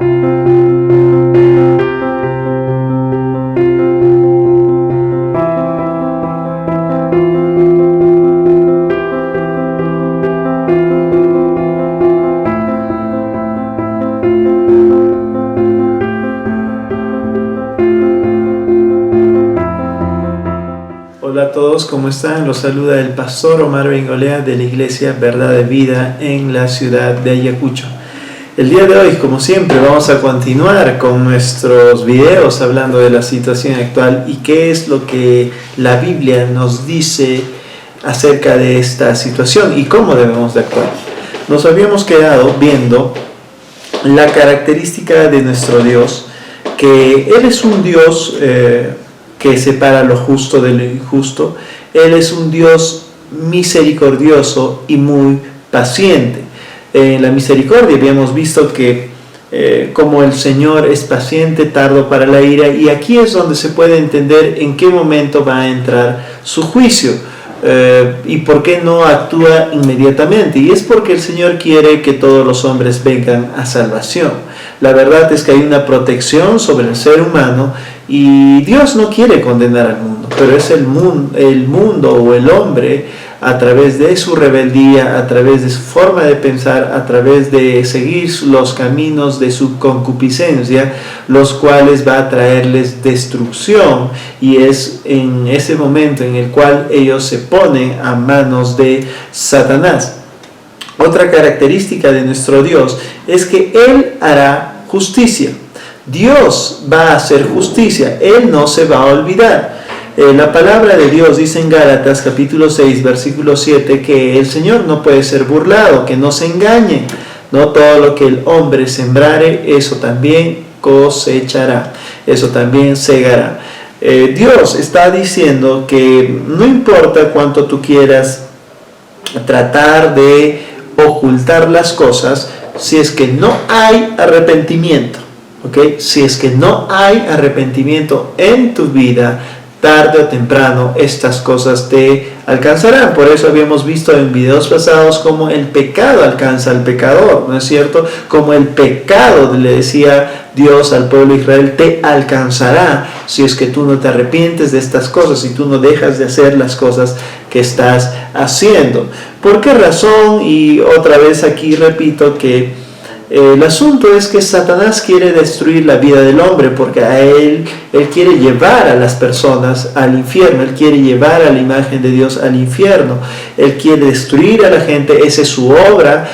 Hola a todos, ¿cómo están? Los saluda el pastor Omar Bengolea de la Iglesia Verdad de Vida en la ciudad de Ayacucho. El día de hoy, como siempre, vamos a continuar con nuestros videos hablando de la situación actual y qué es lo que la Biblia nos dice acerca de esta situación y cómo debemos de actuar. Nos habíamos quedado viendo la característica de nuestro Dios, que Él es un Dios que separa lo justo de lo injusto. Él es un Dios misericordioso y muy paciente. En la misericordia habíamos visto que como el Señor es paciente, tardo para la ira, y aquí es donde se puede entender en qué momento va a entrar su juicio y por qué no actúa inmediatamente. Y es porque el Señor quiere que todos los hombres vengan a salvación. La verdad es que hay una protección sobre el ser humano y Dios no quiere condenar al mundo, pero es el mundo o el hombre, a través de su rebeldía, a través de su forma de pensar, a través de seguir los caminos de su concupiscencia, los cuales va a traerles destrucción, y es en ese momento en el cual ellos se ponen a manos de Satanás. Otra característica de nuestro Dios es que Él hará justicia. Dios va a hacer justicia, Él no se va a olvidar. La palabra de Dios dice en Gálatas capítulo 6 versículo 7 que el Señor no puede ser burlado, que no se engañe. No todo lo que el hombre sembrare, eso también cosechará, eso también segará. Dios está diciendo que no importa cuánto tú quieras tratar de ocultar las cosas, si es que no hay arrepentimiento, ¿okay? Si es que no hay arrepentimiento en tu vida, tarde o temprano estas cosas te alcanzarán. Por eso habíamos visto en videos pasados cómo el pecado alcanza al pecador, ¿no es cierto? Como el pecado, le decía Dios al pueblo de Israel, te alcanzará si es que tú no te arrepientes de estas cosas, si tú no dejas de hacer las cosas que estás haciendo. ¿Por qué razón? Y otra vez aquí repito que el asunto es que Satanás quiere destruir la vida del hombre, porque a él quiere llevar a las personas al infierno, él quiere llevar a la imagen de Dios al infierno, él quiere destruir a la gente. Esa es su obra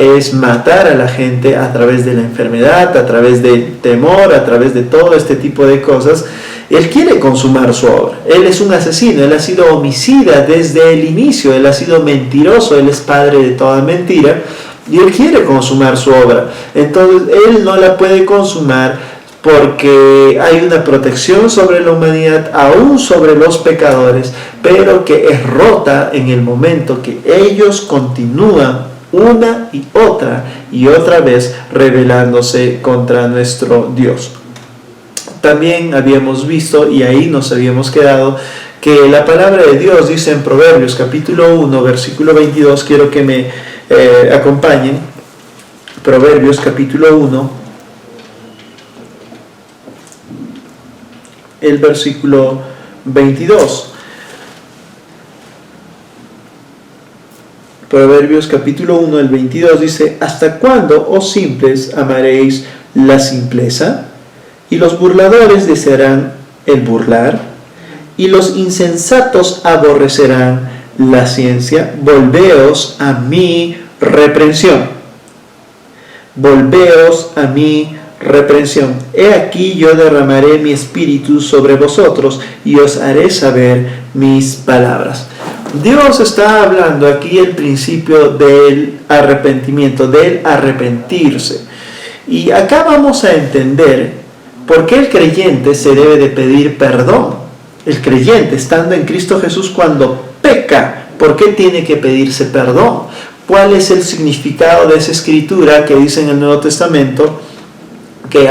es matar a la gente a través de la enfermedad, a través del temor, a través de todo este tipo de cosas. Él quiere consumar su obra. Él es un asesino, él ha sido homicida desde el inicio, él ha sido mentiroso, él es padre de toda mentira. Y él quiere consumar su obra. Entonces él no la puede consumar porque hay una protección sobre la humanidad, aún sobre los pecadores, pero que es rota en el momento que ellos continúan una y otra vez rebelándose contra nuestro Dios. También habíamos visto, y ahí nos habíamos quedado, que la palabra de Dios dice en Proverbios capítulo 1 versículo 22, quiero que me acompañen. Proverbios capítulo 1, el versículo 22. Proverbios capítulo 1, el 22 dice: ¿Hasta cuándo, oh simples, amaréis la simpleza? Y los burladores desearán el burlar, y los insensatos aborrecerán la ciencia. Volveos a mi reprensión. Volveos a mi reprensión. He aquí yo derramaré mi espíritu sobre vosotros y os haré saber mis palabras. Dios está hablando aquí el principio del arrepentimiento, del arrepentirse. Y acá vamos a entender por qué el creyente se debe de pedir perdón. El creyente, estando en Cristo Jesús, cuando peca, ¿por qué tiene que pedirse perdón? ¿Cuál es el significado de esa escritura que dice en el Nuevo Testamento? Que,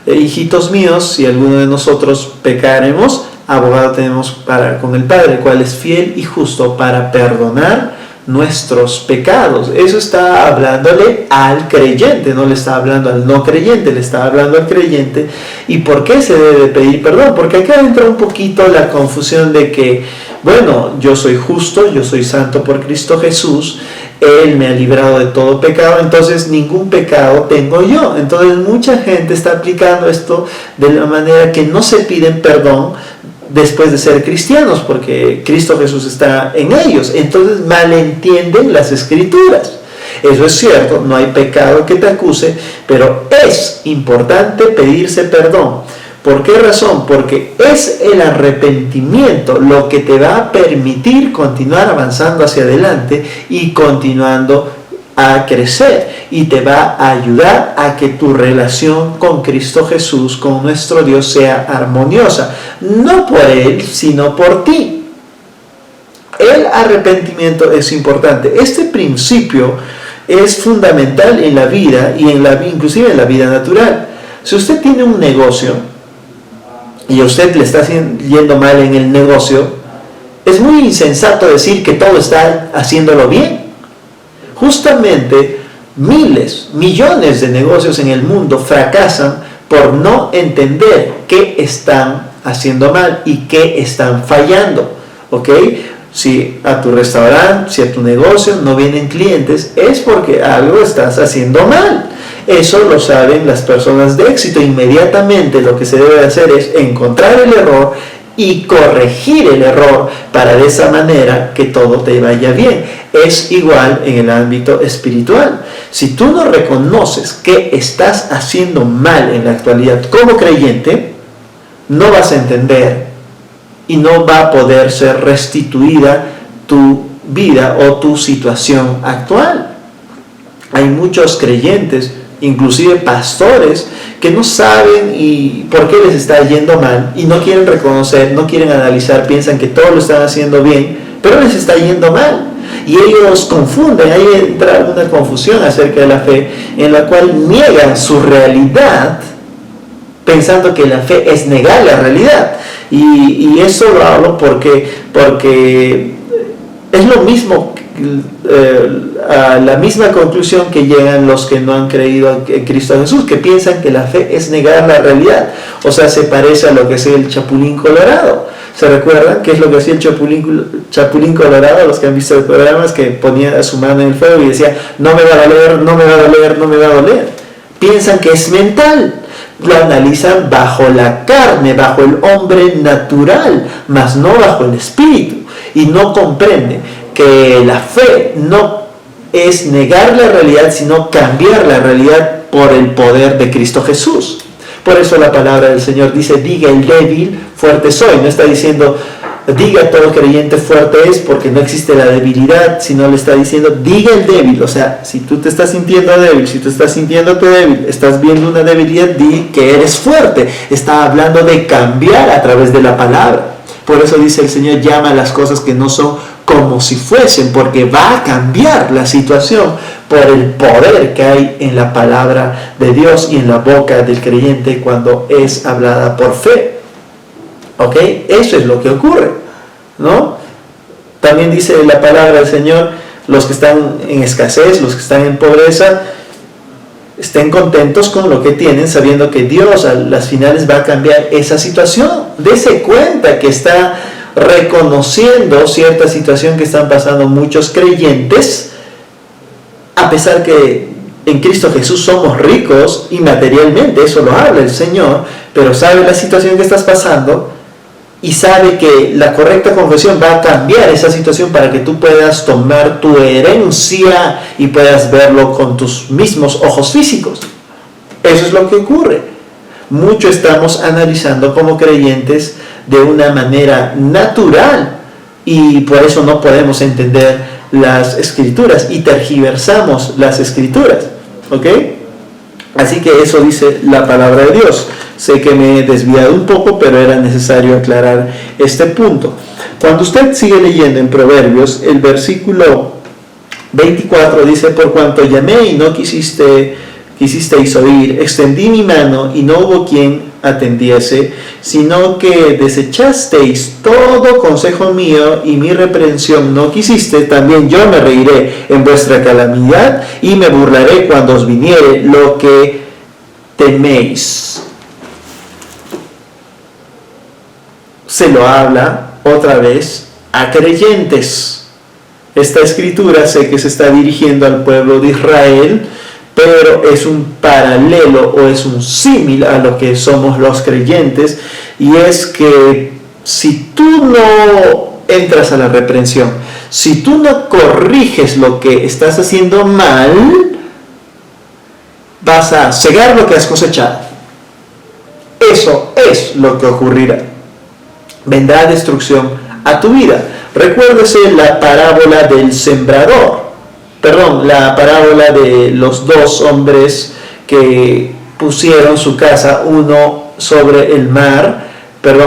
hijitos míos, si alguno de nosotros pecaremos, abogado tenemos con el Padre, el cual es fiel y justo para perdonar nuestros pecados. Eso está hablándole al creyente, no le está hablando al no creyente, le está hablando al creyente. ¿Y por qué se debe pedir perdón? Porque acá entra un poquito la confusión de que, bueno, yo soy justo, yo soy santo por Cristo Jesús, Él me ha librado de todo pecado, entonces ningún pecado tengo yo. Entonces mucha gente está aplicando esto de la manera que no se piden perdón después de ser cristianos, porque Cristo Jesús está en ellos. Entonces malentienden las Escrituras. Eso es cierto, no hay pecado que te acuse, pero es importante pedirse perdón. ¿Por qué razón? Porque es el arrepentimiento lo que te va a permitir continuar avanzando hacia adelante y continuando a crecer, y te va a ayudar a que tu relación con Cristo Jesús, con nuestro Dios, sea armoniosa, no por Él, sino por ti. El arrepentimiento es importante. Este principio es fundamental en la vida y inclusive en la vida natural. Si usted tiene un negocio y a usted le está yendo mal en el negocio, es muy insensato decir que todo está haciéndolo bien. Justamente miles, millones de negocios en el mundo fracasan por no entender qué están haciendo mal y qué están fallando. ¿Ok? Si a tu restaurante, si a tu negocio no vienen clientes, es porque algo estás haciendo mal. Eso lo saben las personas de éxito. Inmediatamente lo que se debe hacer es encontrar el error y corregir el error para de esa manera que todo te vaya bien. Es igual en el ámbito espiritual. Si tú no reconoces que estás haciendo mal en la actualidad como creyente, no vas a entender y no va a poder ser restituida tu vida o tu situación actual. Hay muchos creyentes, inclusive pastores, que no saben y por qué les está yendo mal y no quieren reconocer, no quieren analizar, piensan que todo lo están haciendo bien, pero les está yendo mal. Y ellos confunden, ahí entra una confusión acerca de la fe, en la cual niegan su realidad, pensando que la fe es negar la realidad. Y eso lo hablo porque es lo mismo, a la misma conclusión que llegan los que no han creído en Cristo Jesús, que piensan que la fe es negar la realidad. O sea, se parece a lo que hacía el Chapulín Colorado. ¿Se recuerdan qué es lo que hacía el Chapulín Colorado? Los que han visto el programa, es que ponía su mano en el fuego y decía, no me va a doler, no me va a doler, no me va a doler. Piensan que es mental. Lo analizan bajo la carne, bajo el hombre natural, mas no bajo el espíritu. Y no comprenden que la fe no es negar la realidad, sino cambiar la realidad por el poder de Cristo Jesús. Por eso la palabra del Señor dice, diga el débil, fuerte soy. No está diciendo, diga todo creyente fuerte es, porque no existe la debilidad, sino le está diciendo, diga el débil. O sea, si tú te estás sintiendo débil, si tú estás sintiéndote débil, estás viendo una debilidad, di que eres fuerte. Está hablando de cambiar a través de la palabra. Por eso dice el Señor, llama a las cosas que no son como si fuesen, porque va a cambiar la situación por el poder que hay en la palabra de Dios y en la boca del creyente cuando es hablada por fe. ¿Ok? Eso es lo que ocurre, ¿no? También dice la palabra del Señor, los que están en escasez, los que están en pobreza, estén contentos con lo que tienen, sabiendo que Dios a las finales va a cambiar esa situación. Dese cuenta que está reconociendo cierta situación que están pasando muchos creyentes, a pesar que en Cristo Jesús somos ricos y materialmente, eso lo habla el Señor, pero sabe la situación que estás pasando y sabe que la correcta confesión va a cambiar esa situación para que tú puedas tomar tu herencia y puedas verlo con tus mismos ojos físicos. Eso es lo que ocurre. Mucho estamos analizando como creyentes de una manera natural y por eso no podemos entender las escrituras y tergiversamos las escrituras. ¿Ok? Así que eso dice la palabra de Dios. Sé que me he desviado un poco, pero era necesario aclarar este punto. Cuando usted sigue leyendo en Proverbios, el versículo 24 dice, por cuanto llamé y no quisiste quisisteis oír, extendí mi mano y no hubo quien atendiese, sino que desechasteis todo consejo mío y mi reprensión no quisiste, también yo me reiré en vuestra calamidad y me burlaré cuando os viniere lo que teméis. Se lo habla otra vez a creyentes. Esta escritura sé que se está dirigiendo al pueblo de Israel, pero es un paralelo o es un símil a lo que somos los creyentes, y es que si tú no entras a la reprensión, si tú no corriges lo que estás haciendo mal, vas a cegar lo que has cosechado. Eso es lo que ocurrirá. Vendrá destrucción a tu vida. Recuérdese la parábola del sembrador. La parábola de los dos hombres que pusieron su casa, uno sobre el mar,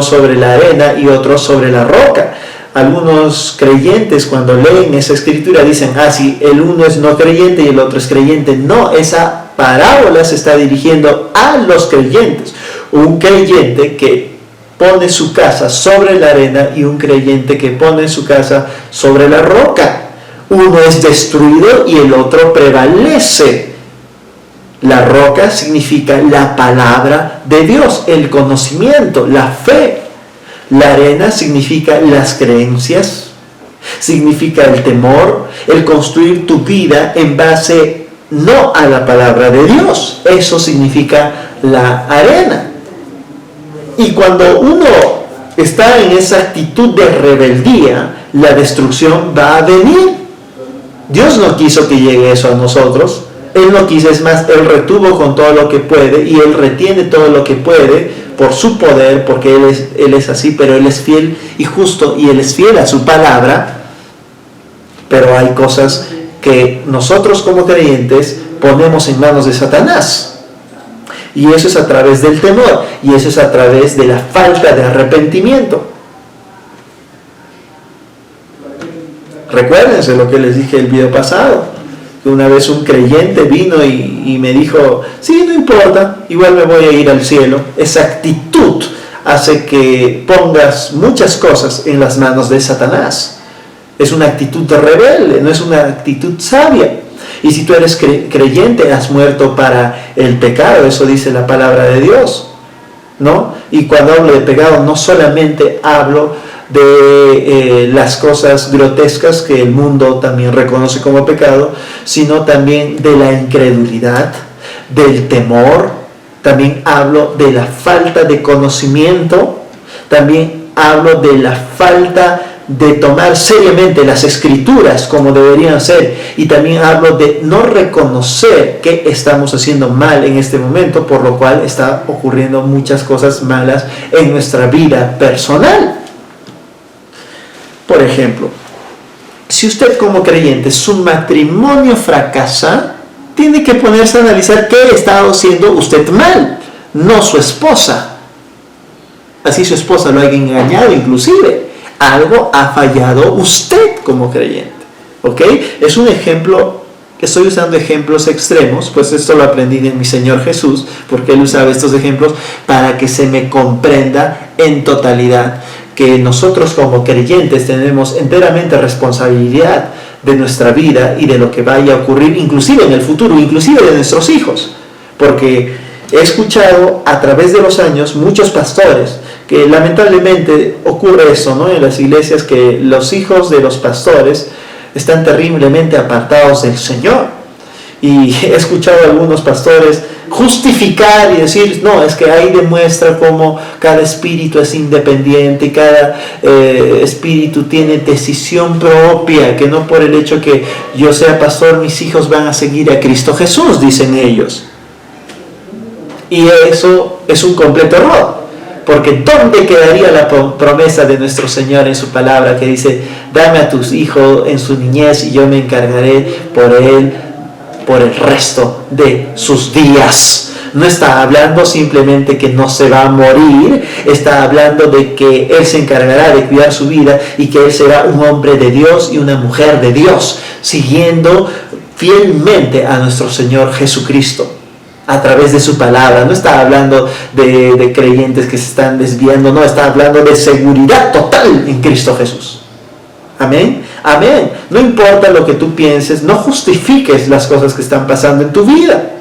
sobre la arena, y otro sobre la roca. Algunos creyentes, cuando leen esa escritura, dicen, sí, el uno es no creyente y el otro es creyente. No, esa parábola se está dirigiendo a los creyentes. Un creyente que pone su casa sobre la arena y un creyente que pone su casa sobre la roca. Uno es destruido y el otro prevalece. La roca significa la palabra de Dios, el conocimiento, la fe. La arena significa las creencias, significa el temor, el construir tu vida en base no a la palabra de Dios. Eso significa la arena. Y cuando uno está en esa actitud de rebeldía, la destrucción va a venir. Dios no quiso que llegue eso a nosotros. Él no quiso, es más, Él retuvo con todo lo que puede, y Él retiene todo lo que puede por su poder, porque Él es así, pero Él es fiel y justo, y Él es fiel a su palabra. Pero hay cosas que nosotros como creyentes ponemos en manos de Satanás. Y eso es a través del temor, y eso es a través de la falta de arrepentimiento. Recuérdense lo que les dije el video pasado, que una vez un creyente vino y me dijo, sí, no importa, igual me voy a ir al cielo. Esa actitud hace que pongas muchas cosas en las manos de Satanás. Es una actitud rebelde, no es una actitud sabia. Y si tú eres creyente, has muerto para el pecado, eso dice la palabra de Dios, ¿no? Y cuando hablo de pecado, no solamente hablo de las cosas grotescas que el mundo también reconoce como pecado, sino también de la incredulidad, del temor. También hablo de la falta de conocimiento, también hablo de la falta de tomar seriamente las escrituras como deberían ser, y también hablo de no reconocer que estamos haciendo mal en este momento, por lo cual está ocurriendo muchas cosas malas en nuestra vida personal. Por ejemplo, si usted como creyente, su matrimonio fracasa, tiene que ponerse a analizar qué ha estado haciendo usted mal, no su esposa. Así su esposa lo haya engañado inclusive. Algo ha fallado usted como creyente. ¿Ok? Es un ejemplo, que estoy usando ejemplos extremos, pues esto lo aprendí de mi Señor Jesús, porque Él usaba estos ejemplos para que se me comprenda en totalidad que nosotros como creyentes tenemos enteramente responsabilidad de nuestra vida y de lo que vaya a ocurrir, inclusive en el futuro, inclusive de nuestros hijos. Porque he escuchado a través de los años muchos pastores que lamentablemente ocurre eso, ¿no? En las iglesias, que los hijos de los pastores están terriblemente apartados del Señor. Y he escuchado a algunos pastores justificar y decir, no, es que ahí demuestra cómo cada espíritu es independiente y cada espíritu tiene decisión propia, que no por el hecho que yo sea pastor mis hijos van a seguir a Cristo Jesús, dicen ellos. Y eso es un completo error, porque ¿dónde quedaría la promesa de nuestro Señor en su palabra que dice, dame a tus hijos en su niñez y yo me encargaré por él por el resto de sus días? No está hablando simplemente que no se va a morir, está hablando de que Él se encargará de cuidar su vida y que Él será un hombre de Dios y una mujer de Dios, siguiendo fielmente a nuestro Señor Jesucristo. a través de su palabra. No está hablando de creyentes que se están desviando, no, está hablando de seguridad total en Cristo Jesús. Amén, amén. No importa lo que tú pienses, no justifiques las cosas que están pasando en tu vida.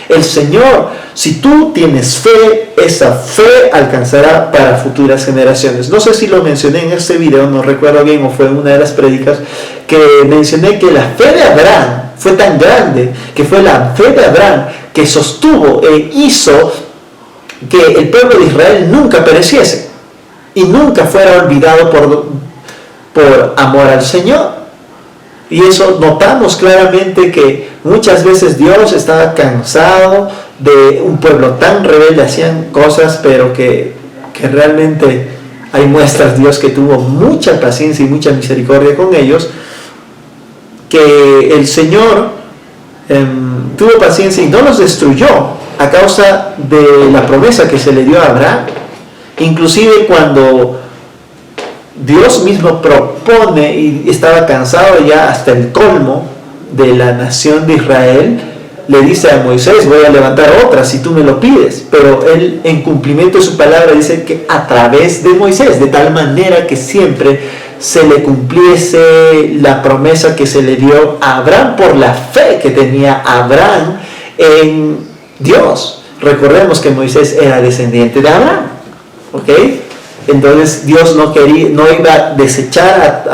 El Señor, si tú tienes fe, esa fe alcanzará para futuras generaciones. No sé si lo mencioné en este video, no recuerdo bien, o fue en una de las prédicas, que mencioné que la fe de Abraham fue tan grande, que fue la fe de Abraham que sostuvo e hizo que el pueblo de Israel nunca pereciese y nunca fuera olvidado por amor al Señor. Y eso notamos claramente que muchas veces Dios estaba cansado de un pueblo tan rebelde, hacían cosas, pero que realmente hay muestras Dios que tuvo mucha paciencia y mucha misericordia con ellos, que el Señor tuvo paciencia y no los destruyó a causa de la promesa que se le dio a Abraham. Inclusive cuando Dios mismo propone y estaba cansado ya hasta el colmo de la nación de Israel, le dice a Moisés: voy a levantar otra si tú me lo pides. Pero él, en cumplimiento de su palabra, dice que a través de Moisés, de tal manera que siempre se le cumpliese la promesa que se le dio a Abraham por la fe que tenía Abraham en Dios. Recordemos que Moisés era descendiente de Abraham, ¿ok? Entonces Dios no iba a desechar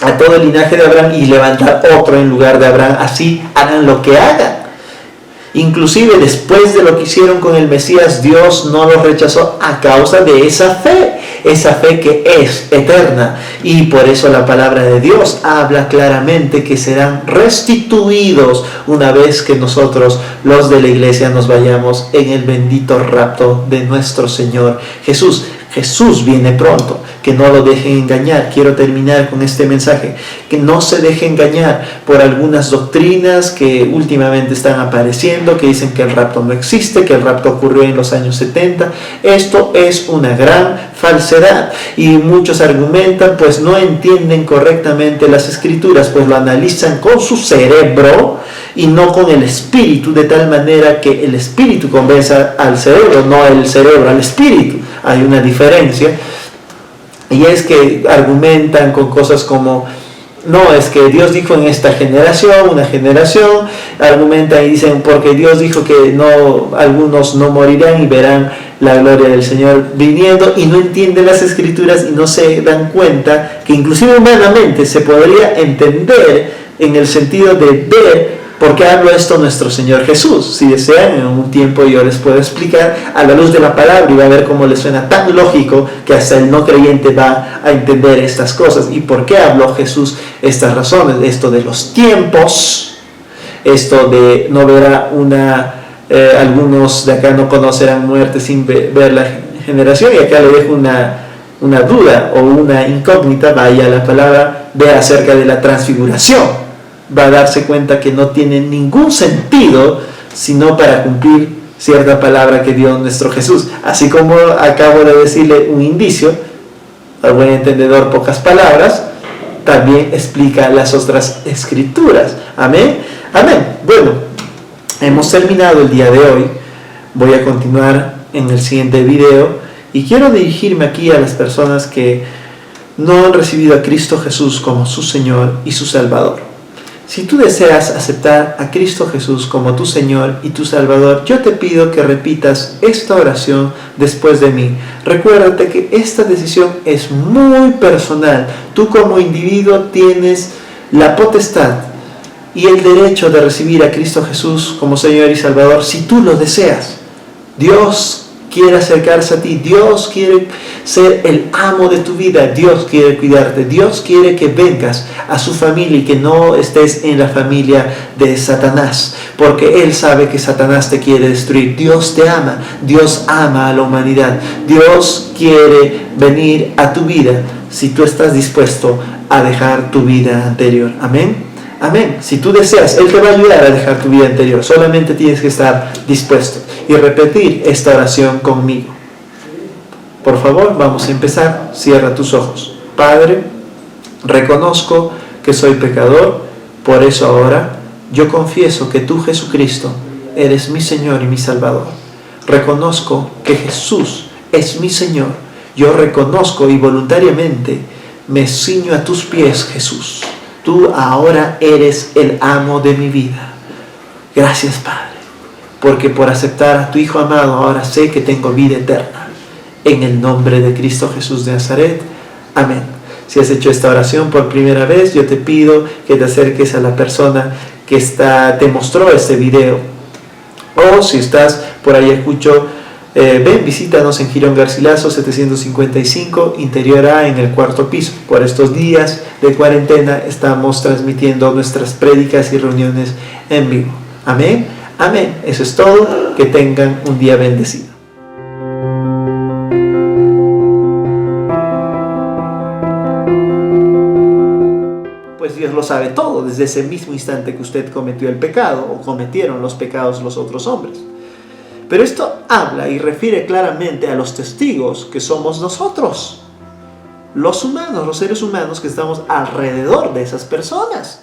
a todo el linaje de Abraham y levantar otro en lugar de Abraham. Así hagan lo que hagan. Inclusive después de lo que hicieron con el Mesías, Dios no los rechazó a causa de esa fe que es eterna. Y por eso la palabra de Dios habla claramente que serán restituidos una vez que nosotros, los de la iglesia, nos vayamos en el bendito rapto de nuestro Señor Jesús. Jesús viene pronto, que no lo dejen engañar. Quiero terminar con este mensaje, que no se deje engañar por algunas doctrinas que últimamente están apareciendo, que dicen que el rapto no existe, que el rapto ocurrió en los años 70. Esto es una gran falsedad y muchos argumentan, pues no entienden correctamente las escrituras, pues lo analizan con su cerebro y no con el espíritu, de tal manera que el espíritu convenza al cerebro, no el cerebro al espíritu. Hay una diferencia, y es que argumentan con cosas como: no, es que Dios dijo en esta generación, una generación, argumentan y dicen porque Dios dijo que no, algunos no morirán y verán la gloria del Señor viniendo, y no entienden las escrituras y no se dan cuenta que inclusive humanamente se podría entender en el sentido de ver por qué habló esto nuestro Señor Jesús. Si desean, en un tiempo yo les puedo explicar a la luz de la palabra y va a ver cómo les suena tan lógico que hasta el no creyente va a entender estas cosas y por qué habló Jesús estas razones. Esto de los tiempos, esto de no verá algunos de acá no conocerán muerte sin ver la generación, y acá le dejo una duda o una incógnita. Vaya a la palabra, vea acerca de la transfiguración. Va a darse cuenta que no tiene ningún sentido sino para cumplir cierta palabra que dio nuestro Jesús. Así como acabo de decirle un indicio, al buen entendedor pocas palabras, también explica las otras escrituras. Amén, amén. Bueno, hemos terminado el día de hoy. Voy a continuar en el siguiente video y quiero dirigirme aquí a las personas que no han recibido a Cristo Jesús como su Señor y su Salvador. Si tú deseas aceptar a Cristo Jesús como tu Señor y tu Salvador, yo te pido que repitas esta oración después de mí. Recuérdate que esta decisión es muy personal. Tú como individuo tienes la potestad y el derecho de recibir a Cristo Jesús como Señor y Salvador si tú lo deseas. Dios quiere acercarse a ti, Dios quiere ser el amo de tu vida, Dios quiere cuidarte, Dios quiere que vengas a su familia y que no estés en la familia de Satanás, porque Él sabe que Satanás te quiere destruir. Dios te ama, Dios ama a la humanidad, Dios quiere venir a tu vida si tú estás dispuesto a dejar tu vida anterior. Amén. Amén. Si tú deseas, Él te va a ayudar a dejar tu vida anterior. Solamente tienes que estar dispuesto y repetir esta oración conmigo. Por favor, vamos a empezar. Cierra tus ojos. Padre, reconozco que soy pecador, por eso ahora Yo confieso que tú, Jesucristo, eres mi Señor y mi Salvador. Reconozco que Jesús es mi Señor. Yo reconozco y voluntariamente me ciño a tus pies, Jesús. Tú ahora eres el amo de mi vida. Gracias, Padre, porque por aceptar a tu Hijo amado, ahora sé que tengo vida eterna. En el nombre de Cristo Jesús de Nazaret. Amén. Si has hecho esta oración por primera vez, yo te pido que te acerques a la persona que te mostró este video. O si estás por Ayacucho, ven, visítanos en Girón Garcilaso 755, interior A, en el 4º piso. Por estos días de cuarentena estamos transmitiendo nuestras prédicas y reuniones en vivo. Amén. Amén. Eso es todo. Que tengan un día bendecido. Pues Dios lo sabe todo desde ese mismo instante que usted cometió el pecado o cometieron los pecados los otros hombres. Pero esto habla y refiere claramente a los testigos que somos nosotros, los humanos, los seres humanos que estamos alrededor de esas personas.